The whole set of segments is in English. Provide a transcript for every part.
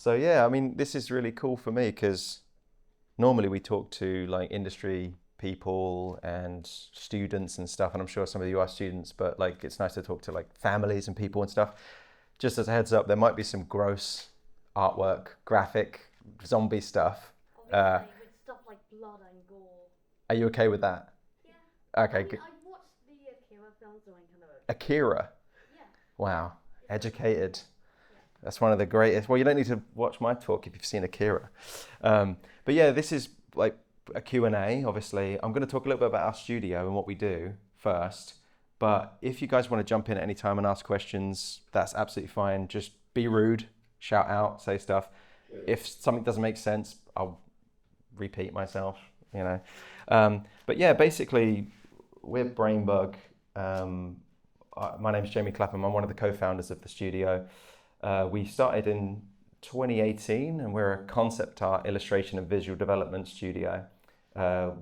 So yeah, I mean, this is really cool for me because normally we talk to like industry people and students and stuff, and I'm sure some of you are students, but like it's nice to talk to like families and people and stuff. Just as a heads up, there might be some gross artwork, graphic, zombie stuff. Uh, Obviously, with stuff like blood and gore. are you okay with that? Yeah. I Okay, mean, good. I watched the Akira film, so I'm kind of okay. Akira. Yeah. Wow, It's like, educated. yeah. That's one of the greatest. Well, you don't need to watch my talk if you've seen Akira. But yeah, this is like a Q&A, obviously. I'm going to talk a little bit about our studio and what we do first. But if you guys want to jump in at any time and ask questions, that's absolutely fine. Just be rude, shout out, say stuff. If something doesn't make sense, I'll repeat myself, you know. But yeah, basically, we're Brainbug. My name's Jamie Clapham. I'm one of the co-founders of the studio. We started in 2018 and we're a concept art, illustration and visual development studio,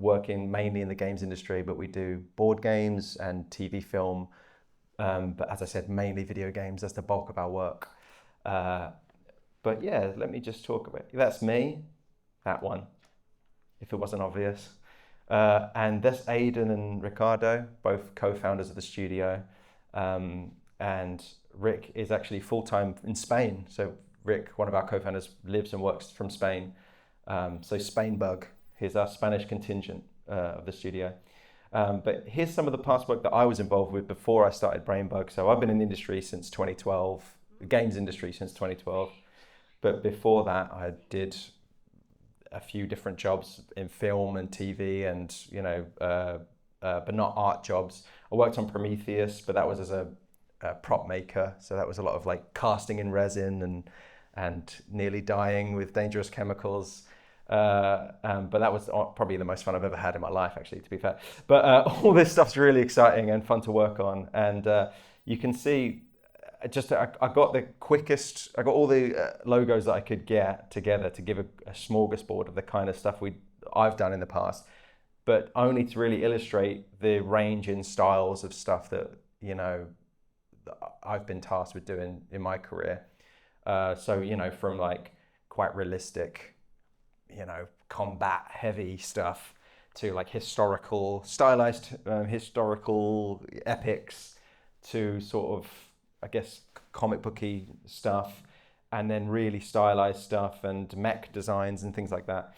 working mainly in the games industry, but we do board games and TV film. But as I said, mainly video games. That's the bulk of our work. But yeah, let me just talk about, that's me, that one, if it wasn't obvious. And that's Aidan and Ricardo, both co-founders of the studio. And Rick is actually full-time in Spain. So Rick, one of our co-founders, lives and works from Spain. So Spainbug, he's our Spanish contingent of the studio. But here's some of the past work that I was involved with before I started Brainbug. So I've been in the industry since 2012, the games industry since 2012. But before that, I did a few different jobs in film and TV and, but not art jobs. I worked on Prometheus, but that was as a prop maker. So that was a lot of like casting in resin and nearly dying with dangerous chemicals. But that was probably the most fun I've ever had in my life, actually, to be fair. But all this stuff's really exciting and fun to work on. And you can see, I got the quickest, I got all the logos that I could get together to give a smorgasbord of the kind of stuff I've done in the past, but only to really illustrate the range in styles of stuff that, that I've been tasked with doing in my career. So, from like quite realistic, combat heavy stuff to like stylized historical epics to sort of, I guess, comic booky stuff, and then really stylized stuff and mech designs and things like that.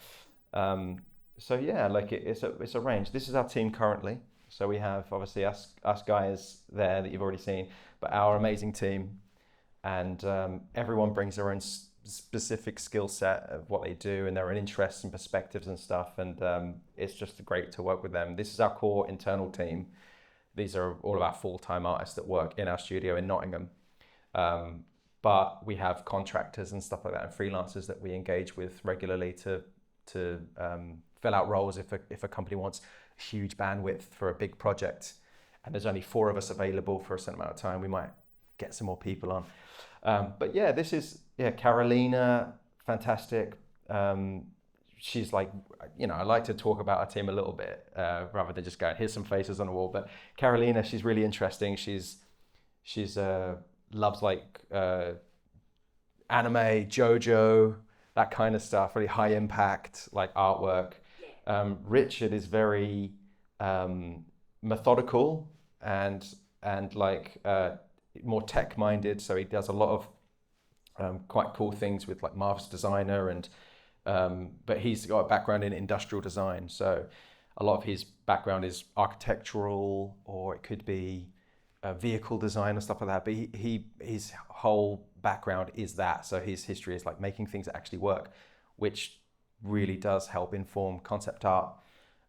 So yeah, like it's a range. This is our team currently. So we have obviously us guys there that you've already seen, but our amazing team, and everyone brings their own specific skill set of what they do and their own interests and perspectives and stuff. And it's just great to work with them. This is our core internal team. These are all of our full-time artists that work in our studio in Nottingham. But we have contractors and stuff like that and freelancers that we engage with regularly to fill out roles if a company wants huge bandwidth for a big project and there's only 4 of us available for a certain amount of time, we might get some more people on. But yeah, this is Carolina, fantastic. She's like, I like to talk about our team a little bit rather than just going, here's some faces on the wall. But Carolina, she's really interesting. She's loves like anime, JoJo, that kind of stuff, really high impact like artwork. Richard is very methodical and like more tech minded. So he does a lot of quite cool things with like Marvel's Designer and but he's got a background in industrial design. So a lot of his background is architectural, or it could be vehicle design and stuff like that. But his whole background is that. So his history is like making things that actually work, which really does help inform concept art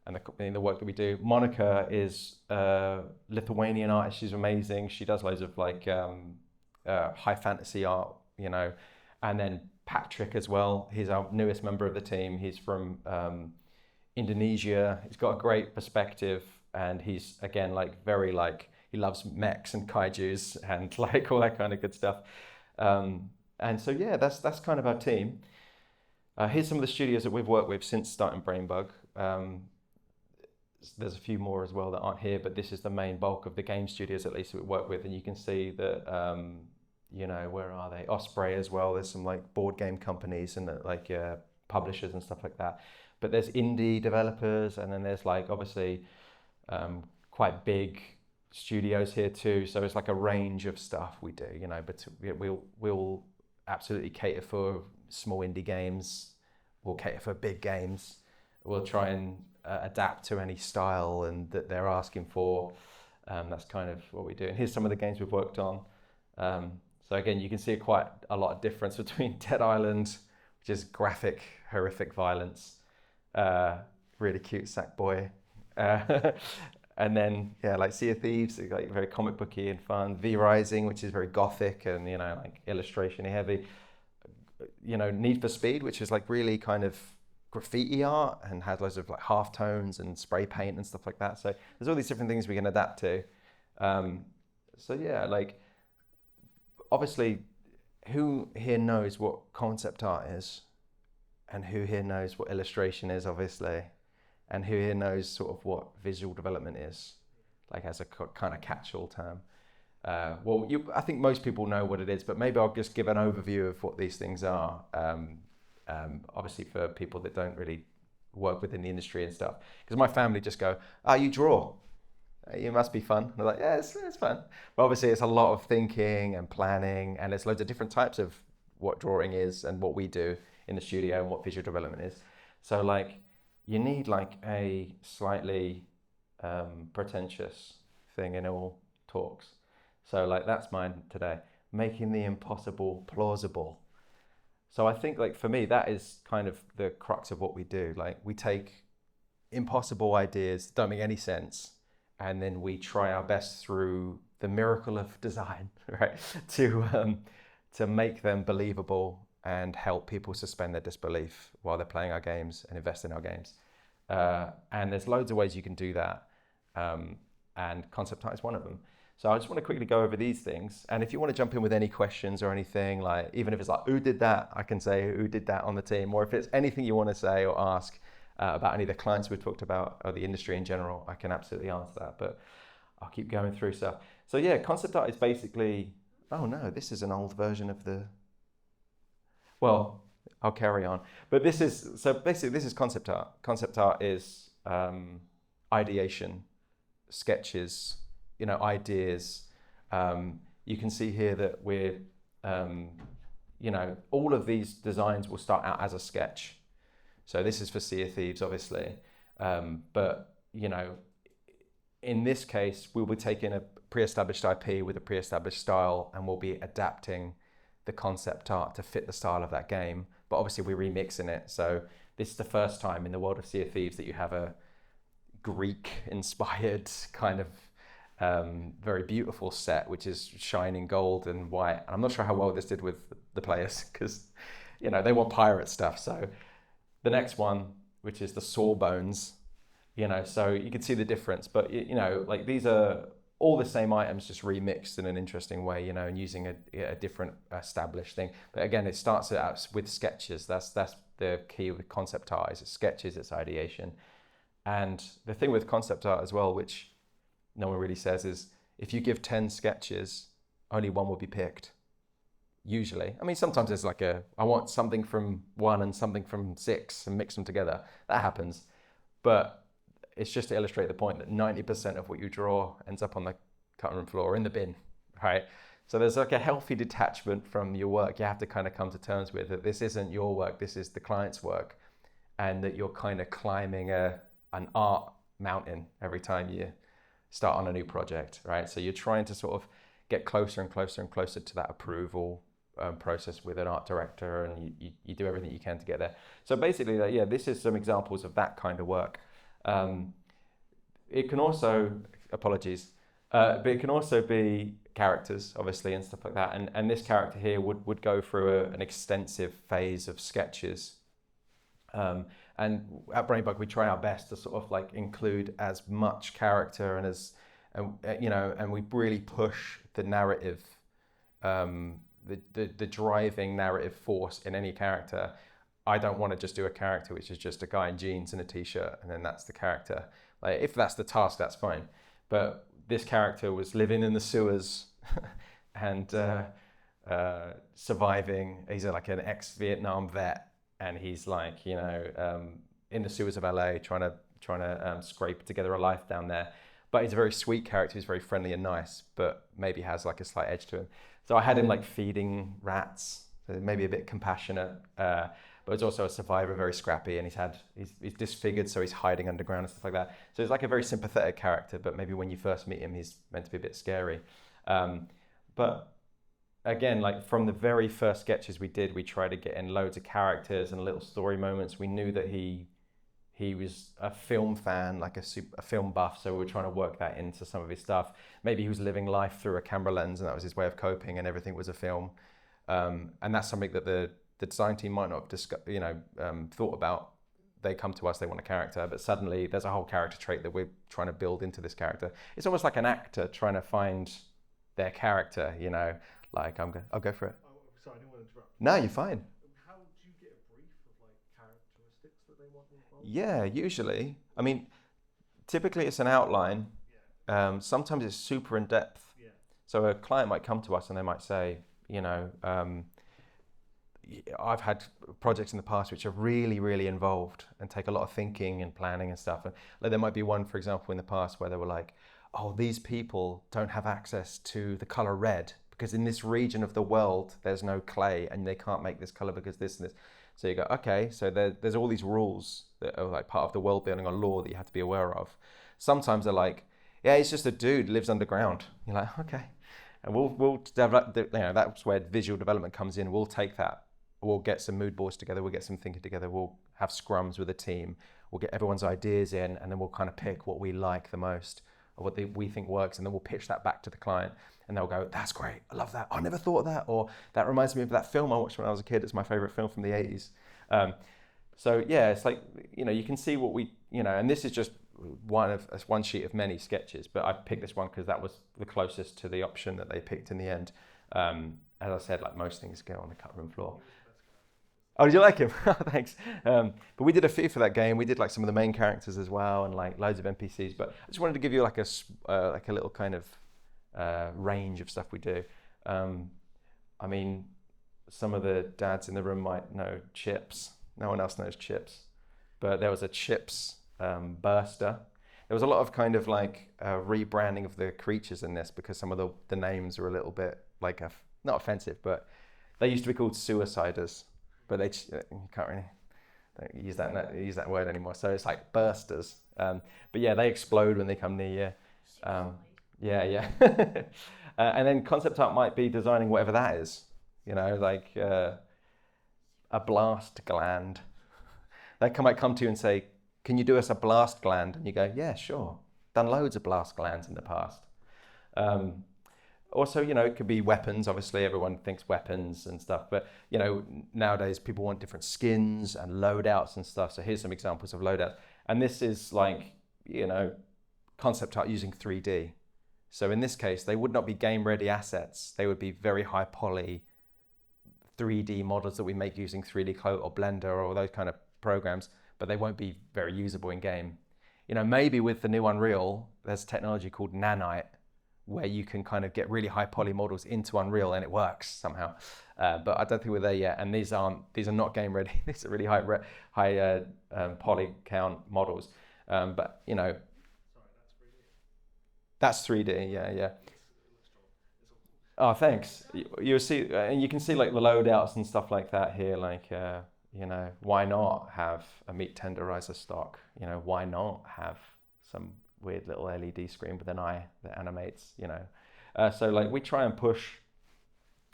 and the work that we do. Monica is a Lithuanian artist. She's amazing. She does loads of like high fantasy art, and then Patrick as well. He's our newest member of the team. He's from Indonesia. He's got a great perspective, and he's again like very like he loves mechs and kaijus and like all that kind of good stuff. And so yeah, that's kind of our team. Here's some of the studios that we've worked with since starting Brainbug. There's a few more as well that aren't here, but this is the main bulk of the game studios at least that we work with, and you can see that where are they? Osprey as well. There's some like board game companies and like publishers and stuff like that. But there's indie developers, and then there's like obviously quite big studios here too. So it's like a range of stuff we do, But we'll absolutely cater for small indie games. We'll cater for big games. We'll try and adapt to any style and that they're asking for. That's kind of what we do. And here's some of the games we've worked on. So again, you can see quite a lot of difference between Dead Island, which is graphic, horrific violence, really cute Sackboy, and then like Sea of Thieves, like very comic booky and fun. V Rising, which is very gothic and like illustration heavy. Need for Speed, which is like really kind of graffiti art and has loads of like half tones and spray paint and stuff like that. So there's all these different things we can adapt to. So yeah, like obviously, who here knows what concept art is, and who here knows what illustration is, obviously, and who here knows sort of what visual development is, like as a kind of catch-all term. I think most people know what it is, but maybe I'll just give an overview of what these things are. Obviously, for people that don't really work within the industry and stuff, because my family just go, you draw. It must be fun. And they're like, yeah, it's fun. But obviously, it's a lot of thinking and planning, and there's loads of different types of what drawing is and what we do in the studio and what visual development is. So, like, you need like a slightly pretentious thing in all talks. So, like, that's mine today: making the impossible plausible. So, I think, like, for me, that is kind of the crux of what we do. Like, we take impossible ideas that don't make any sense, and then we try our best through the miracle of design, right, to make them believable and help people suspend their disbelief while they're playing our games and invest in our games. And there's loads of ways you can do that, and concept art is one of them. So I just want to quickly go over these things. And if you want to jump in with any questions or anything, like even if it's like, who did that? I can say who did that on the team. Or if it's anything you want to say or ask about any of the clients we've talked about or the industry in general, I can absolutely answer that. But I'll keep going through stuff. So yeah, concept art is basically, oh no, this is an old version of the, well, I'll carry on. But this is concept art. Concept art is ideation, sketches, ideas. You can see here that we're, all of these designs will start out as a sketch. So this is for Sea of Thieves, obviously. But, in this case, we'll be taking a pre-established IP with a pre-established style, and we'll be adapting the concept art to fit the style of that game. But obviously we're remixing it. So this is the first time in the world of Sea of Thieves that you have a Greek-inspired kind of very beautiful set, which is shining gold and white. And I'm not sure how well this did with the players, because they want pirate stuff. So the next one, which is the Sawbones, so you can see the difference. But like these are all the same items, just remixed in an interesting way, and using a different established thing. But again, it starts out with sketches. That's the key with concept art. Is it's sketches, it's ideation. And the thing with concept art as well, which no one really says, is if you give 10 sketches, only one will be picked. Usually. I mean, sometimes there's like I want something from 1 and something from 6 and mix them together. That happens. But it's just to illustrate the point that 90% of what you draw ends up on the cutting room floor or in the bin, right? So there's like a healthy detachment from your work. You have to kind of come to terms with that this isn't your work, this is the client's work, and that you're kind of climbing an art mountain every time you start on a new project, right? So you're trying to sort of get closer and closer and closer to that approval process with an art director, and you do everything you can to get there. So basically, this is some examples of that kind of work. It can also, apologies, but it can also be characters, obviously, and stuff like that. And this character here would go through an extensive phase of sketches. And at Brainbug, we try our best to sort of like include as much character and we really push the narrative, the driving narrative force in any character. I don't want to just do a character which is just a guy in jeans and a t-shirt and then that's the character. Like, if that's the task, that's fine. But this character was living in the sewers and surviving. He's like an ex-Vietnam vet, and he's like, in the sewers of LA trying to scrape together a life down there. But he's a very sweet character. He's very friendly and nice, but maybe has like a slight edge to him. So I had him like feeding rats, so maybe a bit compassionate. But he's also a survivor, very scrappy, and he's disfigured, so he's hiding underground and stuff like that. So he's like a very sympathetic character, but maybe when you first meet him, he's meant to be a bit scary. But again, like from the very first sketches we did, we tried to get in loads of characters and little story moments. We knew that he was a film fan, like a film buff, so we were trying to work that into some of his stuff. Maybe he was living life through a camera lens, and that was his way of coping, and everything was a film. And that's something that the design team might not have thought about. They come to us, they want a character, but suddenly there's a whole character trait that we're trying to build into this character. It's almost like an actor trying to find their character, like I'll go for it. Oh, sorry, I didn't want to interrupt. No, you're fine. How do you get a brief of like characteristics that they want involved? Yeah, usually. I mean, typically it's an outline. Yeah. Sometimes it's super in depth. Yeah. So a client might come to us and they might say, I've had projects in the past which are really, really involved and take a lot of thinking and planning and stuff. And like, there might be one, for example, in the past where they were like, oh, these people don't have access to the color red because in this region of the world, there's no clay and they can't make this color because this and this. So you go, okay, so there's all these rules that are like part of the world building or law that you have to be aware of. Sometimes they're like, yeah, he's just a dude, lives underground. You're like, okay. And we'll develop, that's where visual development comes in. We'll take that. We'll get some mood boards together. We'll get some thinking together. We'll have scrums with a team. We'll get everyone's ideas in, and then we'll kind of pick what we like the most or what we think works, and then we'll pitch that back to the client, and they'll go, that's great. I love that. I never thought of that. Or that reminds me of that film I watched when I was a kid. It's my favorite film from the 80s. So yeah, it's like, you can see what we, and this is just one sheet of many sketches, but I picked this one because that was the closest to the option that they picked in the end. As I said, like most things go on the cut room floor. Oh, did you like him? Thanks. But we did a few for that game. We did like some of the main characters as well, and like loads of NPCs. But I just wanted to give you like a little kind of range of stuff we do. I mean, some of the dads in the room might know Chips. No one else knows Chips, but there was a Chips burster. There was a lot of kind of like rebranding of the creatures in this because some of the names are a little bit like not offensive, but they used to be called suiciders. But you can't really don't use that word anymore. So it's like bursters. But yeah, they explode when they come near you. Yeah. And then concept art might be designing whatever that is. Like a blast gland. They might come to you and say, "Can you do us a blast gland?" And you go, "Yeah, sure. Done loads of blast glands in the past." Also, it could be weapons. Obviously, everyone thinks weapons and stuff. But, nowadays people want different skins and loadouts and stuff. So here's some examples of loadouts. And this is like, concept art using 3D. So in this case, they would not be game-ready assets. They would be very high poly 3D models that we make using 3D Coat or Blender or those kind of programs. But they won't be very usable in game. Maybe with the new Unreal, there's technology called nanite, where you can kind of get really high poly models into Unreal and it works somehow. But I don't think we're there yet. And these are not game ready. These are really high poly count models. But Sorry, that's 3D. Yeah. Oh, thanks. You'll see, and you can see like the loadouts and stuff like that here. Like, why not have a meat tenderizer stock? Why not have some weird little LED screen with an eye that animates, so like we try and push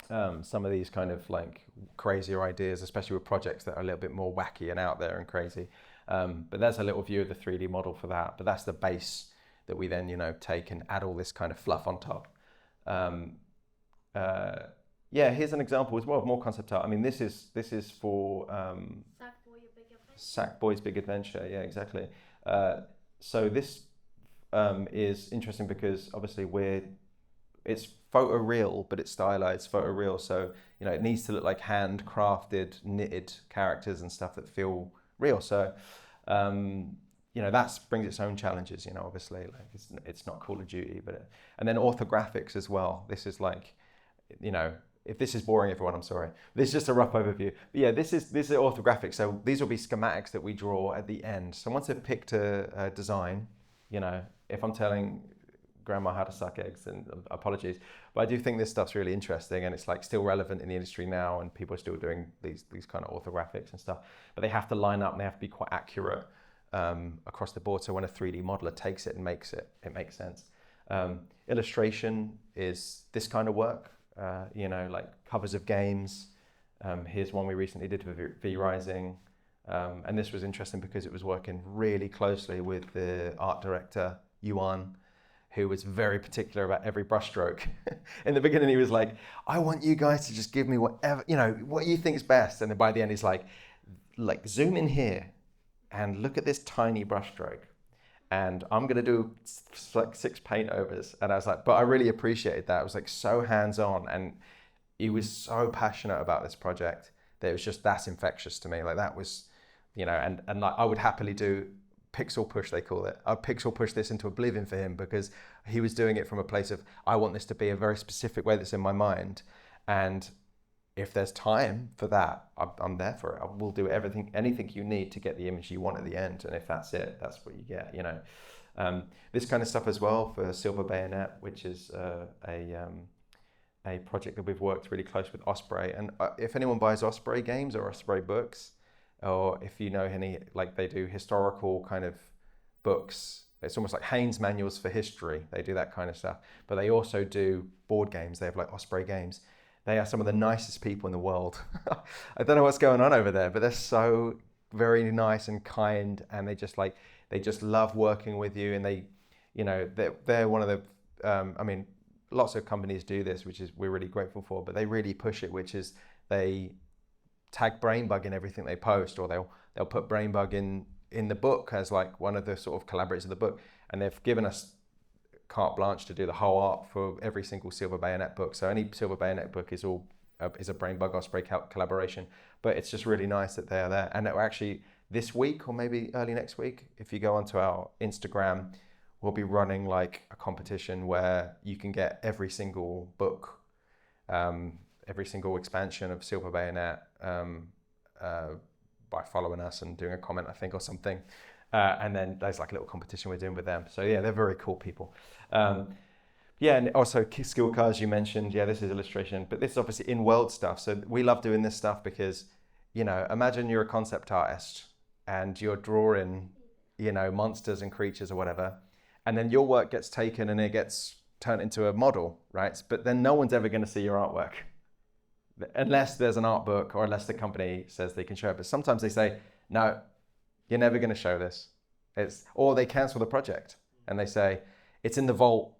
some of these kind of like crazier ideas, especially with projects that are a little bit more wacky and out there and crazy. But there's a little view of the 3D model for that. But that's the base that we then, take and add all this kind of fluff on top. Here's an example as well of more concept art. I mean, this is for Sackboy's Big Adventure. Yeah, exactly. So this is interesting because obviously it's photoreal, but it's stylized photoreal. So, it needs to look like handcrafted, knitted characters and stuff that feel real. So, that brings its own challenges, obviously, like it's not Call of Duty, and then orthographics as well. This is like, If this is boring everyone, I'm sorry. This is just a rough overview. But yeah, this is orthographic. So these will be schematics that we draw at the end. So once they've picked a design, you know, if I'm telling grandma how to suck eggs, then apologies. But I do think this stuff's really interesting, and it's like still relevant in the industry now, and people are still doing these kind of orthographics and stuff. But they have to line up and they have to be quite accurate across the board. So when a 3D modeler takes it and makes it, it makes sense. Illustration is this kind of work. You know, like covers of games. Here's one we recently did for V-Rising. And this was interesting because it was working really closely with the art director, Yuan, who was very particular about every brushstroke. In the beginning, he was like, I want you guys to just give me whatever, you know, what you think is best. And then by the end, he's like zoom in here and look at this tiny brushstroke. And I'm going to do like 6 paint overs. And I was like, but I really appreciated that. It was like so hands-on. And he was so passionate about this project that it was just, that's infectious to me. Like that was, you know, and like I would happily do pixel push, they call it. I'd pixel push this into oblivion for him because he was doing it from a place of, I want this to be a very specific way that's in my mind. And if there's time for that, I'm there for it. I will do anything you need to get the image you want at the end. And if that's it, that's what you get, you know. This kind of stuff as well for Silver Bayonet, which is a project that we've worked really close with Osprey. And if anyone buys Osprey games or Osprey books, or if you know any, like they do historical kind of books, it's almost like Haynes manuals for history. They do that kind of stuff. But they also do board games. They have like Osprey games. They are some of the nicest people in the world. I don't know what's going on over there, but they're so very nice and kind, and they just love working with you. And they, you know, they're one of the, I mean, lots of companies do this, which is we're really grateful for, but they really push it, which is they tag Brainbug in everything they post, or they'll put Brainbug in the book as like one of the sort of collaborators of the book, and they've given us carte blanche to do the whole art for every single Silver Bayonet book. So any Silver Bayonet book is a Brainbug Osprey collaboration. But it's just really nice that they're there. And actually this week or maybe early next week, if you go onto our Instagram, we'll be running like a competition where you can get every single book, every single expansion of Silver Bayonet by following us and doing a comment, I think, or something. And then there's like a little competition we're doing with them. So yeah, they're very cool people. Yeah, and also skill cards you mentioned. Yeah, this is illustration, but this is obviously in-world stuff. So we love doing this stuff because, you know, imagine you're a concept artist and you're drawing, you know, monsters and creatures or whatever, and then your work gets taken and it gets turned into a model, right? But then no one's ever going to see your artwork unless there's an art book or unless the company says they can show it. But sometimes they say, no, you're never going to show this. Or they cancel the project and they say, it's in the vault.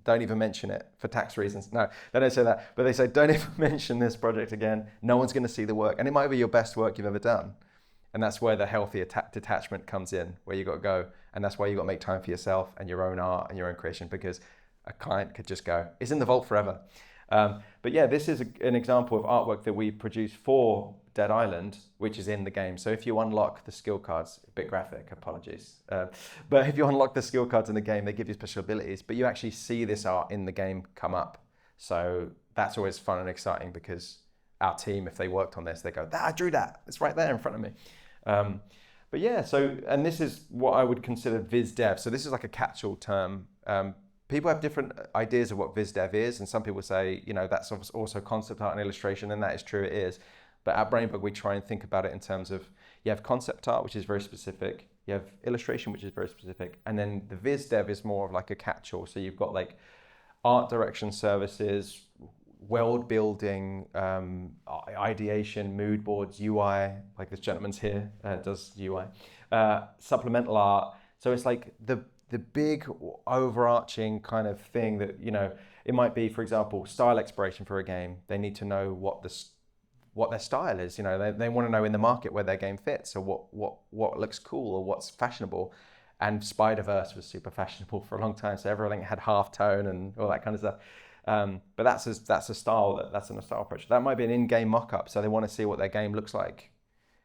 Don't even mention it for tax reasons. No, they don't say that. But they say, don't even mention this project again. No one's going to see the work. And it might be your best work you've ever done. And that's where the healthy detachment comes in, where you got to go. And that's why you got to make time for yourself and your own art and your own creation, because a client could just go, it's in the vault forever. But yeah, this is an example of artwork that we produced for Dead Island, which is in the game. So if you unlock the skill cards, a bit graphic, apologies. But if you unlock the skill cards in the game, they give you special abilities, but you actually see this art in the game come up. So that's always fun and exciting because our team, if they worked on this, they go, I drew that. It's right there in front of me. But yeah, so, and this is what I would consider viz dev. So this is like a catch-all term. People have different ideas of what viz dev is, and some people say, you know, that's also concept art and illustration, and that is true, it is. But at Brainbug, we try and think about it in terms of, you have concept art, which is very specific, you have illustration, which is very specific, and then the viz dev is more of like a catch-all. So you've got like art direction services, world building, ideation, mood boards, UI, like this gentleman's here does UI, supplemental art. So it's like the big overarching kind of thing that, you know, it might be, for example, style exploration for a game. They need to know what their style is. You know, they want to know in the market where their game fits, or what looks cool or what's fashionable. And Spider-Verse was super fashionable for a long time, so everything had halftone and all that kind of stuff. But that's a style, that's a style approach. That might be an in-game mock-up, so they want to see what their game looks like.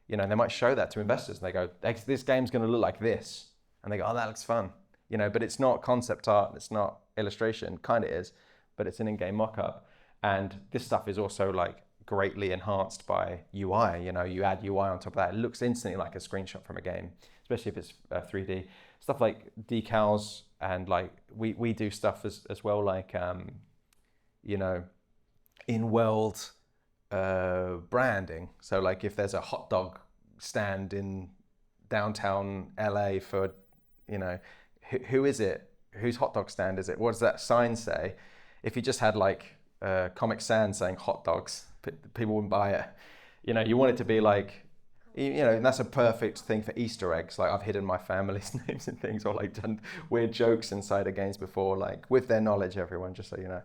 You know, and they might show that to investors, and they go, this game's going to look like this, and they go, oh, that looks fun. You know, but it's not concept art, it's not illustration. Kind of is, but it's an in-game mock-up. And this stuff is also like greatly enhanced by UI. You know, you add UI on top of that, it looks instantly like a screenshot from a game, especially if it's 3D. Stuff like decals, and like we do stuff as well, like you know, in world branding. So like if there's a hot dog stand in downtown LA for, you know, who is it? Whose hot dog stand is it? What does that sign say? If you just had like Comic Sans saying hot dogs, people wouldn't buy it. You know, you want it to be like, you know, and that's a perfect thing for Easter eggs. Like I've hidden my family's names and things, or like done weird jokes inside of games before, like with their knowledge, everyone, just so you know.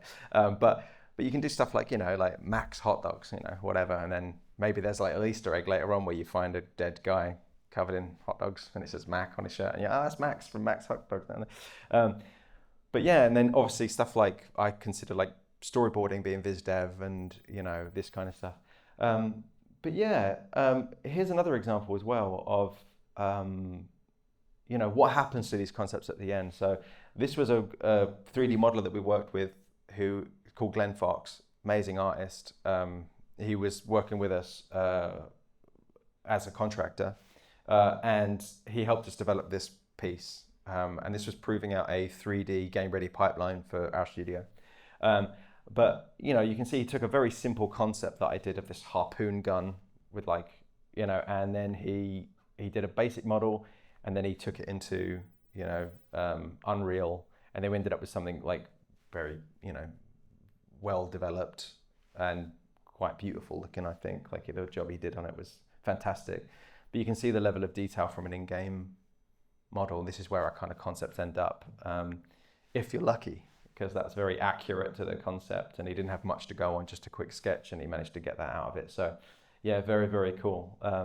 But you can do stuff like, you know, like Max hot dogs, you know, whatever, and then maybe there's like an Easter egg later on where you find a dead guy covered in hot dogs and it says Mac on his shirt, and you're, oh, that's Max from Max hot dogs. But yeah, and then obviously stuff like I consider like storyboarding being viz dev, and you know, this kind of stuff. But yeah, here's another example as well of you know, what happens to these concepts at the end. So this was a 3D modeler that we worked with, who called Glenn Fox, amazing artist. He was working with us as a contractor, and he helped us develop this piece. And this was proving out a 3D game ready pipeline for our studio. But you know, you can see he took a very simple concept that I did of this harpoon gun with like, you know, and then he did a basic model, and then he took it into, you know, Unreal, and then we ended up with something like very, you know, well developed and quite beautiful looking. I think like the job he did on it was fantastic. But you can see the level of detail from an in-game model. This is where our kind of concepts end up, if you're lucky, because that's very accurate to the concept, and he didn't have much to go on, just a quick sketch, and he managed to get that out of it. So yeah, very, very cool. So how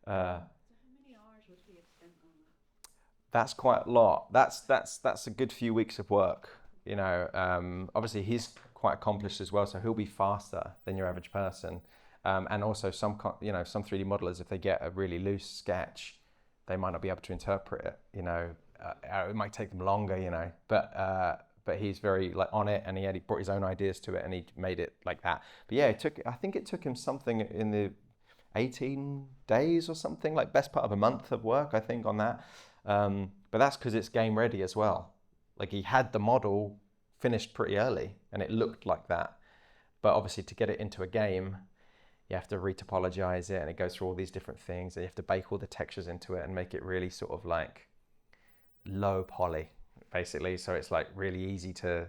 many hours would he have spent on that? That's quite a lot. That's a good few weeks of work. You know, obviously he's quite accomplished as well, so he'll be faster than your average person. And also some 3D modelers, if they get a really loose sketch, they might not be able to interpret it. You know, it might take them longer. You know, but he's very like on it, and he brought his own ideas to it, and he made it like that. But yeah, I think it took him something in the 18 days or something, like best part of a month of work, I think, on that. But that's because it's game ready as well. Like he had the model finished pretty early, and it looked like that. But obviously to get it into a game, you have to retopologize it, and it goes through all these different things, and you have to bake all the textures into it and make it really sort of like low poly, basically. So it's like really easy to,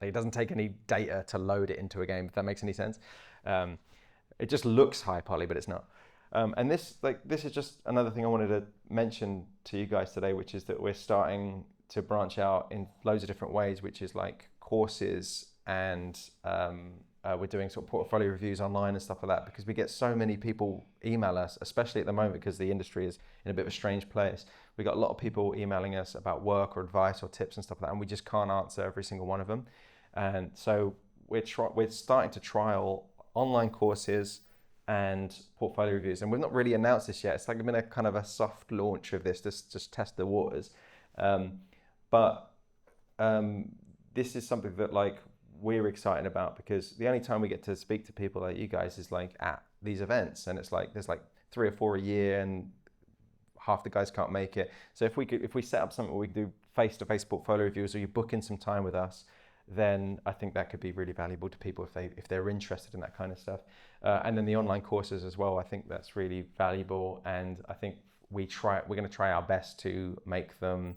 like, it doesn't take any data to load it into a game, if that makes any sense. It just looks high poly, but it's not. And this is just another thing I wanted to mention to you guys today, which is that we're starting to branch out in loads of different ways, which is like courses, and we're doing sort of portfolio reviews online and stuff like that, because we get so many people email us, especially at the moment because the industry is in a bit of a strange place. We got a lot of people emailing us about work or advice or tips and stuff like that, and we just can't answer every single one of them. And so we're starting to trial online courses and portfolio reviews, and we've not really announced this yet. It's like been a kind of a soft launch of this, just test the waters. But this is something that like we're excited about, because the only time we get to speak to people like you guys is like at these events, and it's like there's like 3 or 4 a year, and half the guys can't make it. So if we set up something where we do face-to-face portfolio reviews, or you book in some time with us, then I think that could be really valuable to people if they're interested in that kind of stuff. And then the online courses as well, I think that's really valuable, and I think we're going to try our best to make them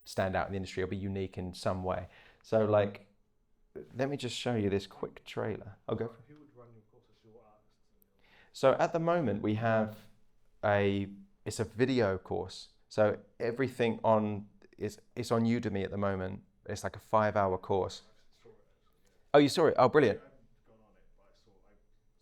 stand out in the industry or be unique in some way. So like, let me just show you this quick trailer. I'll go. Who would run your courses? Your artists? So at the moment we have it's a video course. So everything it's on Udemy at the moment. It's like a 5-hour course. I saw it actually. Oh, you saw it? Oh, brilliant. I haven't gone on it, but I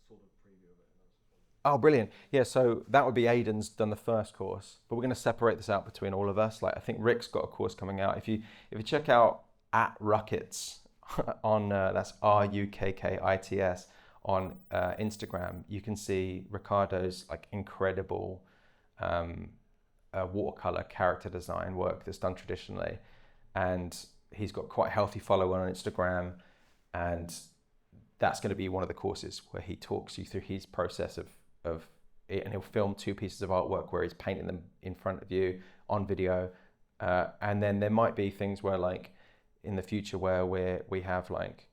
saw the preview of it, and I was just wondering. Oh, brilliant. Yeah, so that would be Aiden's done the first course, but we're going to separate this out between all of us. Like I think Rick's got a course coming out. If you check out @Ruckits on that's RUKKITS on Instagram, you can see Ricardo's like incredible watercolor character design work that's done traditionally, and he's got quite a healthy follower on Instagram, and that's going to be one of the courses where he talks you through his process of it, and he'll film 2 pieces of artwork where he's painting them in front of you on video. And then there might be things where, like, in the future where we have like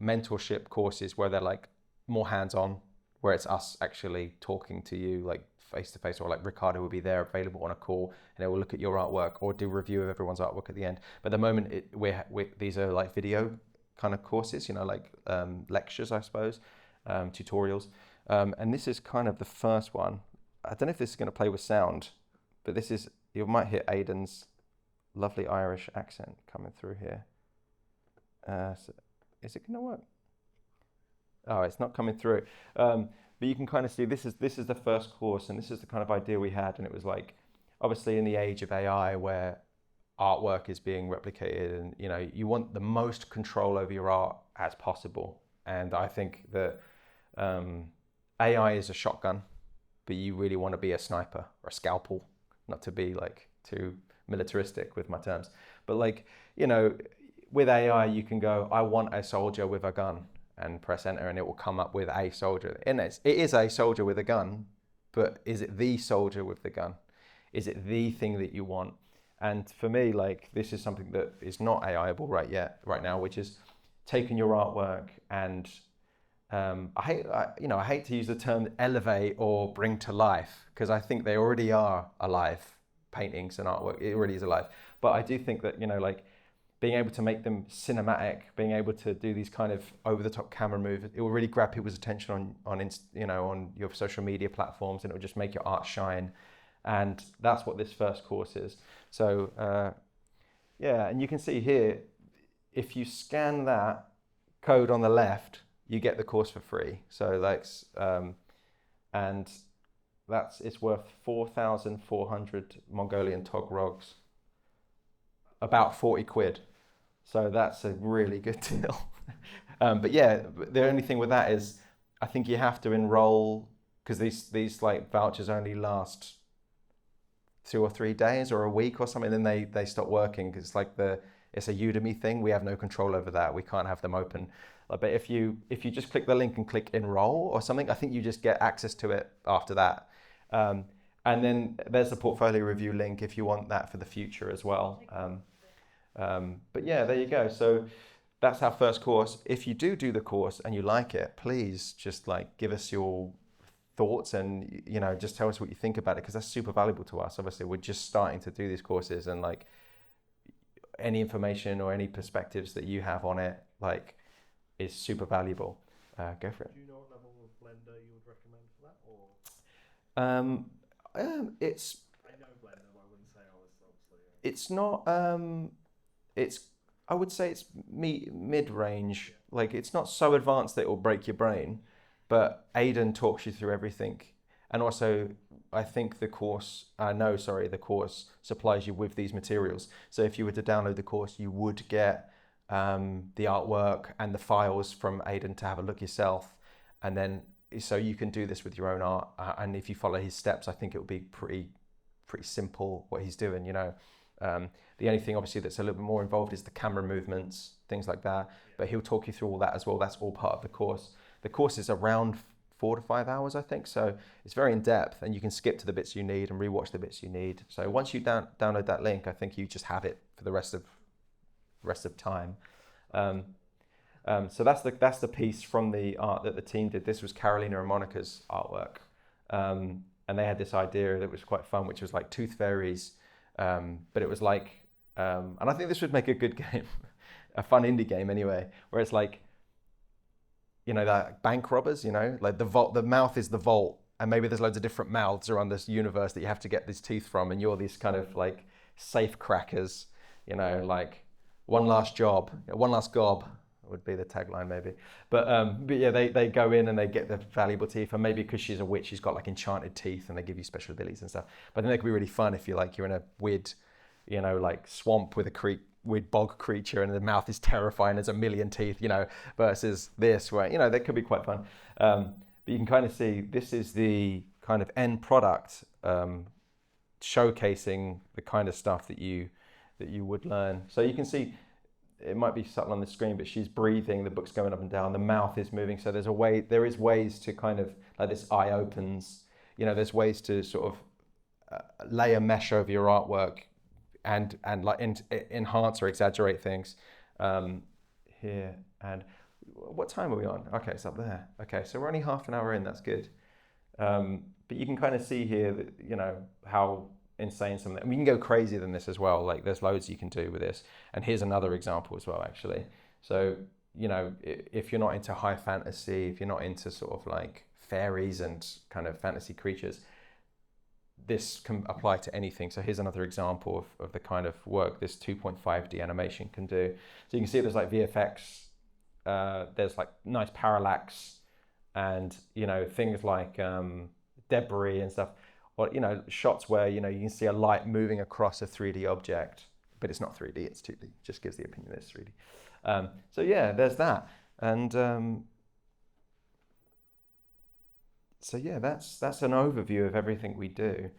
mentorship courses where they're like more hands-on, where it's us actually talking to you like face to face, or like Ricardo will be there available on a call and they will look at your artwork or do a review of everyone's artwork at the end. But at the moment these are like video kind of courses, you know, like lectures, I suppose, tutorials. And this is kind of the first one. I don't know if this is going to play with sound, but this is, you might hear Aidan's lovely Irish accent coming through here. So is it going to work? Oh, it's not coming through. But you can kind of see this is the first course, and this is the kind of idea we had. And it was like, obviously in the age of AI where artwork is being replicated, and you know, you want the most control over your art as possible. And I think that AI is a shotgun, but you really want to be a sniper or a scalpel, not to be like too militaristic with my terms. But like, you know, with AI, you can go, I want a soldier with a gun, and press enter, and it will come up with a soldier. And it is a soldier with a gun, but is it the soldier with the gun? Is it the thing that you want? And for me, like, this is something that is not AIable right now, which is taking your artwork and I hate to use the term elevate or bring to life, because I think they already are alive. Paintings and artwork, it already is alive. But I do think that, you know, like, being able to make them cinematic, being able to do these kind of over-the-top camera moves, it will really grab people's attention on your social media platforms, and it will just make your art shine. And that's what this first course is. So yeah, and you can see here, if you scan that code on the left, you get the course for free. So that's and it's worth 4,400 Mongolian Togrogs, about 40 quid. So that's a really good deal. But yeah, the only thing with that is I think you have to enroll, because these like vouchers only last 2 or 3 days or a week or something, and then they stop working, because it's like it's a Udemy thing. We have no control over that. We can't have them open. But if you just click the link and click enroll or something, I think you just get access to it after that. And then there's a portfolio review link if you want that for the future as well. But yeah, there you go. So that's our first course. If you do the course and you like it, please just like give us your thoughts, and you know, just tell us what you think about it, because that's super valuable to us. Obviously, we're just starting to do these courses, and like any information or any perspectives that you have on it, like, is super valuable. Go for it. Do you know what level of Blender you would recommend for that, or? It's. I know Blender, but I wouldn't say I was obviously. It's not. I would say it's mid-range. Yeah. Like, it's not so advanced that it will break your brain, but Aidan talks you through everything. And also, I think the course supplies you with these materials. So if you were to download the course, you would get the artwork and the files from Aidan to have a look yourself. And then, so you can do this with your own art. And if you follow his steps, I think it will be pretty simple what he's doing, you know. The only thing obviously that's a little bit more involved is the camera movements, things like that. But he'll talk you through all that as well. That's all part of the course. The course is around 4 to 5 hours, I think. So it's very in depth, and you can skip to the bits you need and rewatch the bits you need. So once you download that link, I think you just have it for the rest of time. So that's the piece from the art that the team did. This was Carolina and Monica's artwork. And they had this idea that was quite fun, which was like tooth fairies. But it was like, and I think this would make a good game, a fun indie game anyway, where it's like, you know, that bank robbers, you know, like the mouth is the vault, and maybe there's loads of different mouths around this universe that you have to get these teeth from, and you're these kind of like safe crackers, you know, like one last gob would be the tagline maybe. But yeah, they go in and they get the valuable teeth, and maybe because she's a witch, she's got like enchanted teeth, and they give you special abilities and stuff. But I think that could be really fun if you're in a weird, you know, like swamp with a weird bog creature, and the mouth is terrifying, there's a million teeth, you know, versus this, where, you know, that could be quite fun. But you can kind of see this is the kind of end product, showcasing the kind of stuff that you would learn. So you can see it might be subtle on the screen, but she's breathing, the book's going up and down, the mouth is moving. So there is ways to kind of, like this eye opens, there's ways to sort of lay a mesh over your artwork and like enhance or exaggerate things. Here, and what time are we on? Okay, it's up there. Okay, so we're only half an hour in, that's good. But you can kind of see here that, how insane some of that. I mean, you can go crazier than this as well. Like there's loads you can do with this. And here's another example as well, actually. So, if you're not into high fantasy, if you're not into sort of like fairies and kind of fantasy creatures, this can apply to anything. So here's another example of the kind of work this 2.5D animation can do. So you can see there's like VFX, there's like nice parallax, and things like debris and stuff, or shots where you can see a light moving across a 3D object, but it's not 3D, it's 2D. Just gives the opinion that it's 3D. So yeah, there's that, and so yeah, that's an overview of everything we do.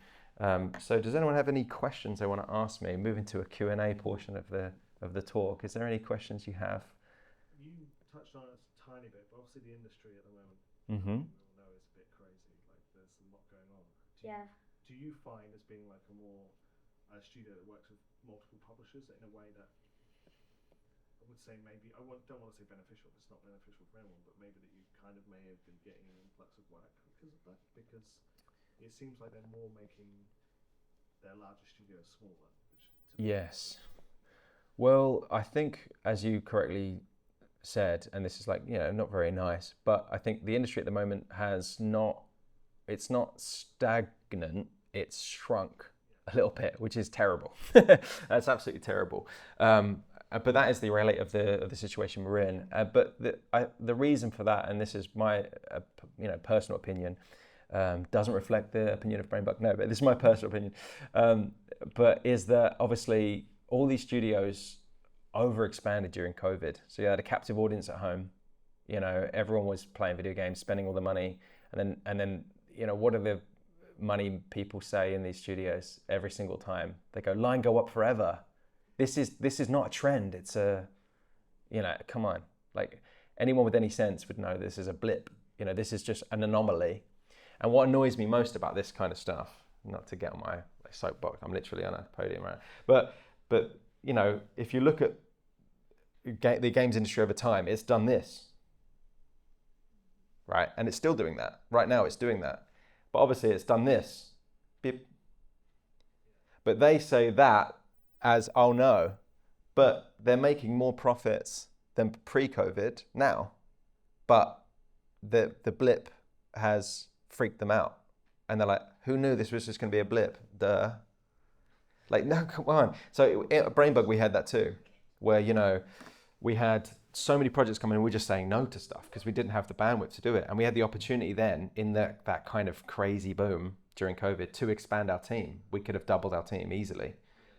So does anyone have any questions they want to ask me? Moving to a Q&A portion of the talk. Is there any questions you have? You touched on it a tiny bit, but obviously the industry at the moment, Mm-hmm. we all know it's a bit crazy. Like there's a lot going on. Yeah. Do you find as being like a more studio that works with multiple publishers in a way that I would say maybe don't want to say beneficial. It's not beneficial for anyone, but maybe that you kind of may have been getting an influx of work because of that. Because it seems like they're more making their larger studios smaller. Yes. Well, I think, as you correctly said, and this is like, not very nice, but I think the industry at the moment it's not stagnant, it's shrunk a little bit, which is terrible. That's absolutely terrible. But that is the reality of the situation we're in. But the reason for that, and this is my personal opinion, doesn't reflect the opinion of Brainbug. No, but this is my personal opinion. But is that obviously all these studios overexpanded during COVID. So you had a captive audience at home. Everyone was playing video games, spending all the money, and then what do the money people say in these studios every single time? They go, line go up forever. This is not a trend. It's come on. Like anyone with any sense would know this is a blip. This is just an anomaly. And what annoys me most about this kind of stuff, not to get on my soapbox, I'm literally on a podium, right? But if you look at the games industry over time, it's done this, right? And it's still doing that. Right now, it's doing that. But obviously, it's done this. Beep. But they say that as, oh no, but they're making more profits than pre-COVID now. But the blip has freaked them out. And they're like, who knew this was just going to be a blip? Duh. Like, no, come on. So at Brainbug, we had that too, where, we had so many projects coming in, we were just saying no to stuff because we didn't have the bandwidth to do it. And we had the opportunity then in that kind of crazy boom during COVID to expand our team. We could have doubled our team easily.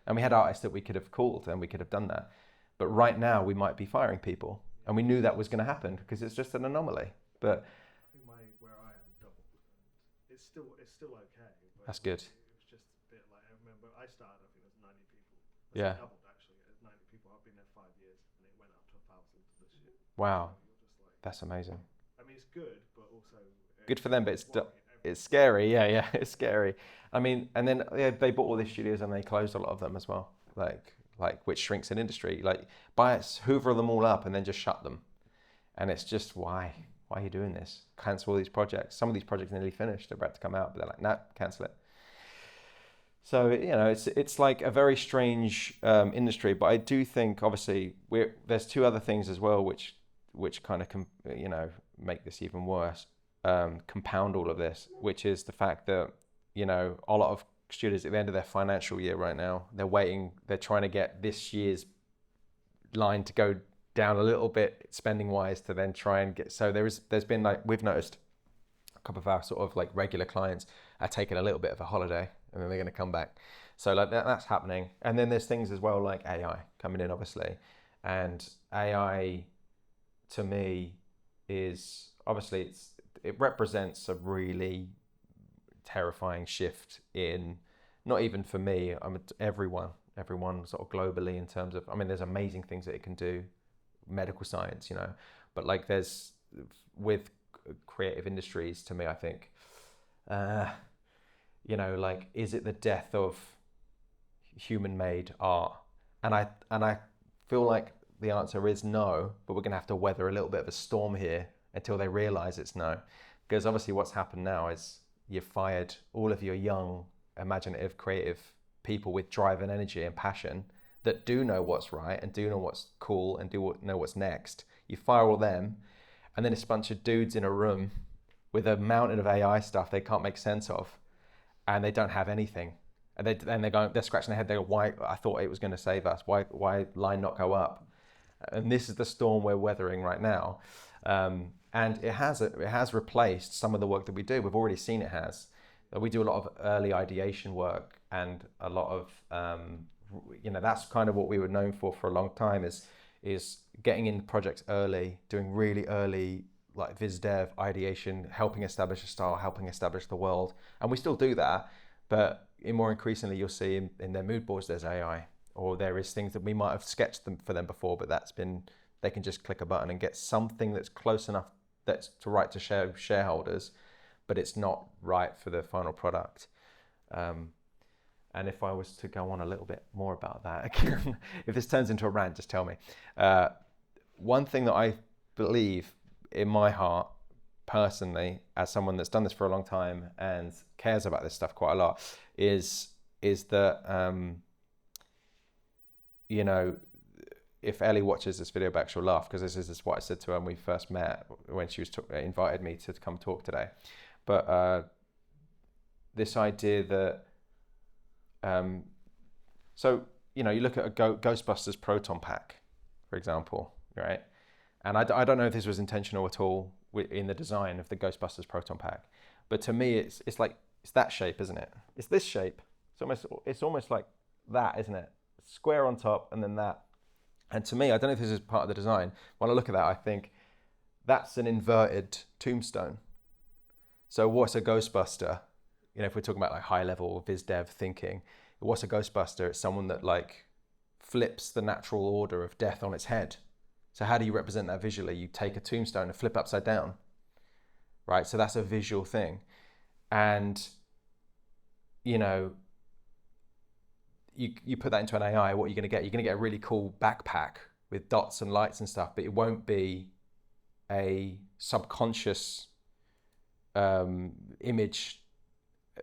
And we had artists that we could have called and we could have done that. But right now we might be firing people. And we knew that was going to happen because it's just an anomaly. But I think where I am doubled. It's still okay. But that's good. It was just a bit like, I remember I started, I think it was 90 people. Yeah. Doubled actually. At 90 people, I've been there 5 years and it went up to 1,000 this year. Wow. So you're just like, That's amazing. I mean, it's good, but also Good for them, but it's scary. Yeah, it's scary. I mean, and then they bought all these studios and they closed a lot of them as well. Like which shrinks an industry. Like hoover them all up and then just shut them. And it's just why are you doing this? Cancel all these projects. Some of these projects are nearly finished. They're about to come out, but they're like, nah, cancel it. So it's like a very strange industry. But I do think obviously there's two other things as well which kind of make this even worse. Compound all of this, which is the fact that a lot of studios at the end of their financial year right now, they're trying to get this year's line to go down a little bit spending wise to then try and get, so there's been like, we've noticed a couple of our sort of like regular clients are taking a little bit of a holiday and then they're going to come back. So like that's happening. And then there's things as well like AI coming in obviously, and AI to me is obviously it represents a really terrifying shift in, not even for me, everyone everyone sort of globally in terms of, I mean, there's amazing things that it can do, medical science, you know, but like there's, with creative industries, to me, I think, you know, like, is it the death of human-made art? And I feel like the answer is no, but we're gonna have to weather a little bit of a storm here until they realize it's no. Because obviously what's happened now is you've fired all of your young, imaginative, creative people with drive and energy and passion that do know what's right and do know what's cool and know what's next. You fire all them, and then it's a bunch of dudes in a room with a mountain of AI stuff they can't make sense of, and they don't have anything. And they're scratching their head. They go, "Why? I thought it was going to save us. Why line not go up?" And this is the storm we're weathering right now. And it has replaced some of the work that we do. We've already seen it has. We do a lot of early ideation work, and a lot of you know, that's kind of what we were known for a long time, is getting in projects early, doing really early like viz dev ideation, helping establish a style, helping establish the world, and we still do that. But more increasingly, you'll see in their mood boards there's AI, or there is things that we might have sketched for them before, but they can just click a button and get something that's close enough that's to write to shareholders, but it's not right for the final product. And if I was to go on a little bit more about that, if this turns into a rant, just tell me. One thing that I believe in my heart, personally, as someone that's done this for a long time and cares about this stuff quite a lot, is that, you know, if Ellie watches this video back, she'll laugh, because this is what I said to her when we first met, when she was invited me to come talk today. But this idea that, so, you know, you look at a Ghostbusters proton pack, for example, right? And I don't know if this was intentional at all in the design of the Ghostbusters proton pack, but to me, it's that shape, isn't it? It's this shape. It's almost like that, isn't it? Square on top, and then that. And to me, I don't know if this is part of the design. When I look at that, I think that's an inverted tombstone. So what's a Ghostbuster? You know, if we're talking about like high level viz dev thinking, what's a Ghostbuster? It's someone that like flips the natural order of death on its head. So how do you represent that visually? You take a tombstone and flip upside down, right? So that's a visual thing. And, you know, you put that into an AI, what are you going to get? You're going to get a really cool backpack with dots and lights and stuff, but it won't be a subconscious image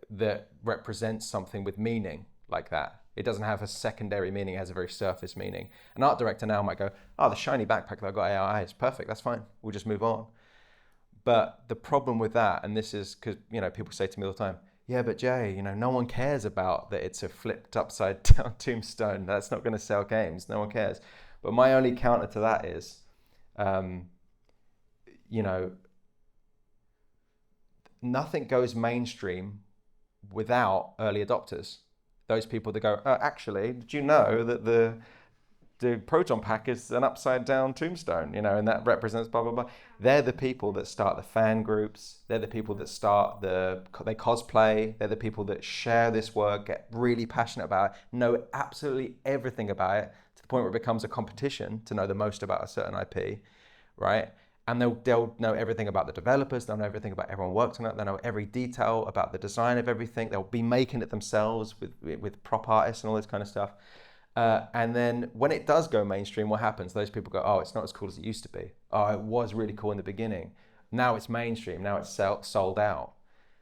that represents something with meaning like that. It doesn't have a secondary meaning, it has a very surface meaning. An art director now might go, oh, the shiny backpack that I got AI is perfect, that's fine, we'll just move on. But the problem with that, and this is because, you know, people say to me all the time, yeah, but Jay, you know, no one cares about that it's a flipped upside down tombstone. That's not going to sell games. No one cares. But my only counter to that is, you know, nothing goes mainstream without early adopters. Those people that go, oh, actually, did you know that the proton pack is an upside down tombstone, you know, and that represents blah, blah, blah. They're the people that start the fan groups. They're the people that they cosplay. They're the people that share this work, get really passionate about it, know absolutely everything about it, to the point where it becomes a competition to know the most about a certain IP, right? And they'll know everything about the developers. They'll know everything about everyone worked on it. They'll know every detail about the design of everything. They'll be making it themselves with prop artists and all this kind of stuff. And then when it does go mainstream, what happens? Those people go, oh, it's not as cool as it used to be. Oh, it was really cool in the beginning. Now it's mainstream. Now it's sold out.